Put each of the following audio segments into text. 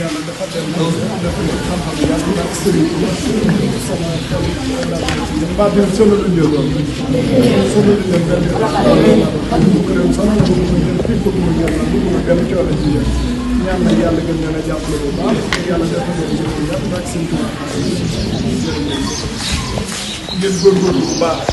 yàlla dafa dem xam-xam yàlla ak Serigne mbaa bi solo lu ñëw doon solo lu ñëw benn bu ko dem sax bu ko dem fi ko mu ñëw bu ko dem ci wala ci ñaan na yàlla gën leen a jàppale bu baax yàlla def na leen jëf yàlla ak seen tuba ngeen góorgóorlu bu baax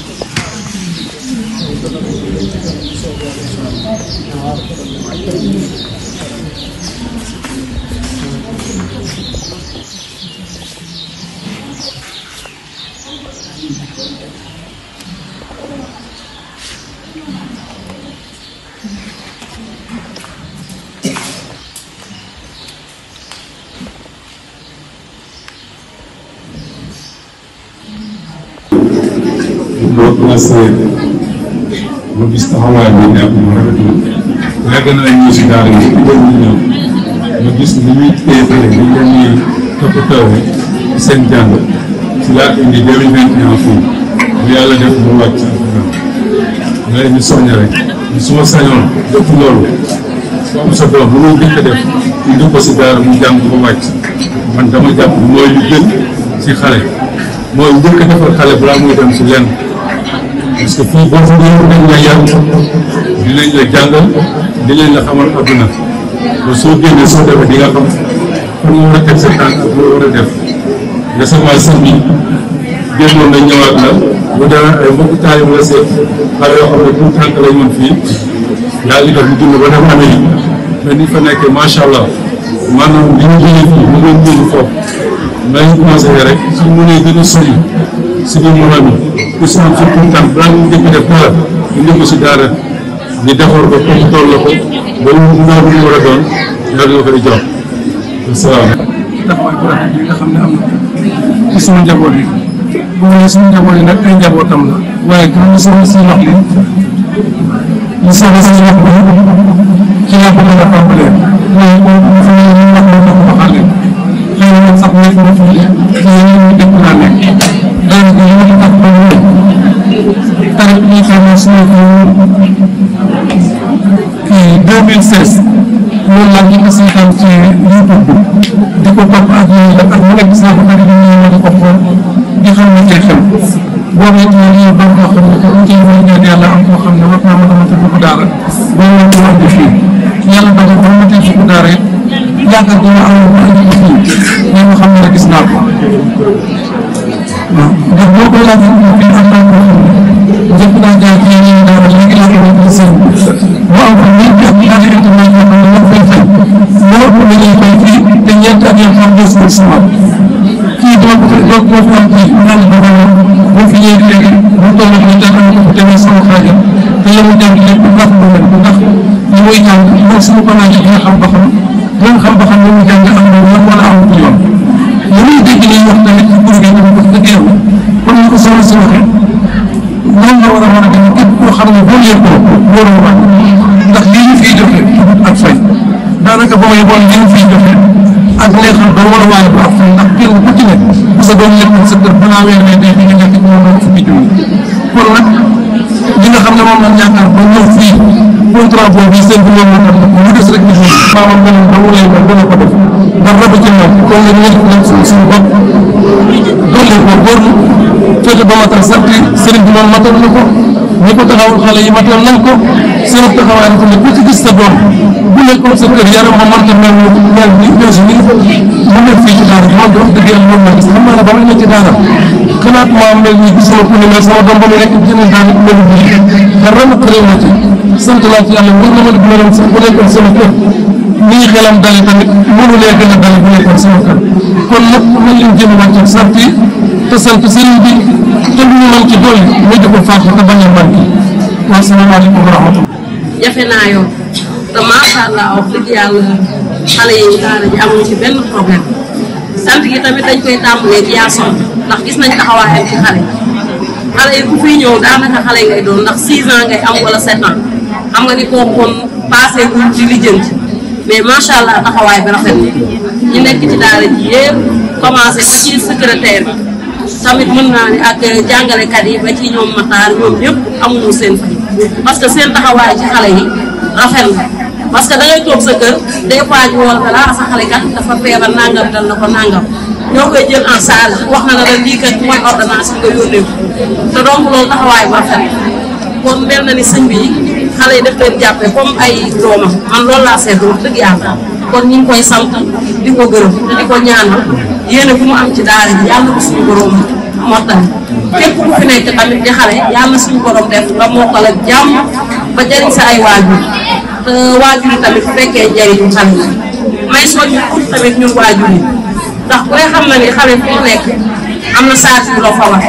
boo commencé ba gis taxawaay bi neex na rafetlu yàgg na ñu si daara yi ñu ñëw ma gis ni ñuy téye xale bi ñu leen di toppatoo seen jàng si laa indi 2021 fii bu yàlla def mu wàcc nga leen di soññ rek su ma sañoon def loolu su am sa doom lu muy njëkk a def indi ko si daara mu jàng ba wàcc man dama jàpp mooy lu gën si xale mooy njëkk a defal xale balaa muy dem si lenn parce que fii boo fa ñëwee dañ la yar dinañ la jàngal dinañ la xamal adduna ba soo génnee soo defee di nga xam fan nga war a teg sa tànk ak loo war a def récemment sëñ bi génnoon na ñëwaat la bu demee ay mbokku taali mu la seet xale yoo xam ne tout tànk la ñoon fii yaa ngi def mu dund ba dem Amérique mais ni fa nekkee macha allah maanaam li ñu jëlee fii mu ngi jëli foofu mais ñu commencé rek suñ mënee gën a sori si biir morom yi ku si am surtout tànk balaa ñu njëkk def dara ñu njëkk si daara ñu defar ko comme tool la ko ba mu ndaw bi ñu war a doon yaa ngi koy jox asalaamaaleykum. taxawaay bu rafet bi nga xam ne am na ci suñu njaboot yi bu ma nee suñu njaboot yi nag ay njabootam la waaye gën a soxla si lox li ñu soxla si lox bi ci laa ko mën a tàmbalee waaye boobu fi ñu wax ko ko xale xëy na sax nekk na fi ñu dëkk laa nekk daanaka li ma tax ba mu tarif bi xam ne suñu kii 2016 loolu laa ñu ko seetaan ci YouTube di ko topp ak yooyu ak mu nekk gis naa ko xarit yi ñu di ko xool di xam ne cee xew boobu it ñu ngi doon koo xam ne que ñu koy ñaan yàlla am koo xam ne war naa mën a mën a daara ba mu mën a andi fii yàlla dogal ba mu mënatee fukk daara it yaakaar dina am lu andi ko fii mais nga xam ne gis naa ko waaw ndax boo ko laajee fii am naa ko xam ne njëkk naa jaay ci yeneen daara léegi laa ko doon seen mu am ko ñeent ak ñaari internet yoo xam ne ñoo fay fay moo ëpp la ñuy fay fii te ñeent ak yoo xam ne suñu semence kii doo ko am fii ñaari dogal boo fi ñëwee léegi bu toll nii dafa am ko demee sama xaajal te la mu jàng lépp ndax du mel ndax li muy jàng moom suñu ko laajee dina xam ba xam li mu jàng am na lan wala amul yoon li muy dégg ñuy wax tamit ci kuréel gi dafa dëgg yàlla comme ni ko soxna si waxee moom la war a mën a dem képp koo xam ne boo leen ko loolu wax ndax lii ñu fiy joxe ak fay daanaka ba may bon li ñu fiy joxe ak neexal ba war a waaye ba ak fay ndax kenn ku ci ne bu sa doon lekk sa kër balaa weer ne day di nga nekk moom moom fukki junni kon nag li nga xam ne moom lañ yaakaar ba ñëw fii contrat boobu yi seen bi ñoom moo tax ñu des rek ñu maamam beneen ba mu lay ba dana ko def ndax raba ci moom kon nag ñëpp nañ suñu bopp doole ko góorlu fexe ba matal sant sëriñ bi moom matal na ko ñi ko taxawul xale yi matal nañ ko seen taxawaay na ko ne ku ci gis sa doom bu nekkoon sa kër yaram ma mënta mel ni weesu ni mu nekk fii ci daara man wax dëgg yàlla moom la gis xam naa ne ba ma nekk ci daara xalaat maa mel ni gis sama ku ne mel sama doom ba mu nekk jeneen daara mel ni dara ma xërew na ci sant naa ci yàlla war na ma dina doon sax bu nekkoon sama kër ni ñu xelam dale tamit mënu lee gën a dale bu nekkoon sama kër kon nag man leen jëm wàcc sant yi te sant sëriñ bi te lu ñu mën ci dolli muy di ko fàq te bañ a manqué wa salaamaaleykum wa rahmatullah jafe naa yoon te macha allah wax dëgg yàlla xale yi daara ji amuñu ci benn problème sant gi tamit dañ koy tàmbalee ci yaasoon ndax gis nañ taxawaayam ci xale yi ku fiy ñëw daanaka xale ngay doon ndax 6 ans ngay am wala 7 ans xam nga ni kooku kon passé guñ ci lijjanti mais macha allah taxawaay bi rafet na ñu nekk ci daara ji yëpp commencé ba ci secrétaire bi tamit mën naa ne ak jàngalekat yi ba ci ñoom Matar ñoom ñëpp amuñu seen fay parce que seen taxawaay ci xale yi rafet na parce que da ngay toog sa kër des fois ñu wala dara sa xale kat dafa feebar nangam dal na ko nangam ñoo koy jël en charge wax na la lii kat mooy ordonnance bi nga yónnee ko te donc loolu taxawaay bu rafet kon mel na ni sëñ bi xale yi daf leen jàppee comme ay doomam man loolu laa seetlu wax dëgg yàlla kon ñu ngi koy sant di ko gërëm te di ko ñaanal yéene bu mu am ci daara ji yàlla ko suñu borom mottali képp ku fi nekk tamit di xale yàlla suñu borom def nga mokkal ak jàmm ba jëriñ sa ay waajur te waajur yi tamit bu fekkee jëriñu xale yi may soññ pour tamit ñun waajur yi ndax ku ne xam na ni xale fu mu nekk am na saa si la fa wax.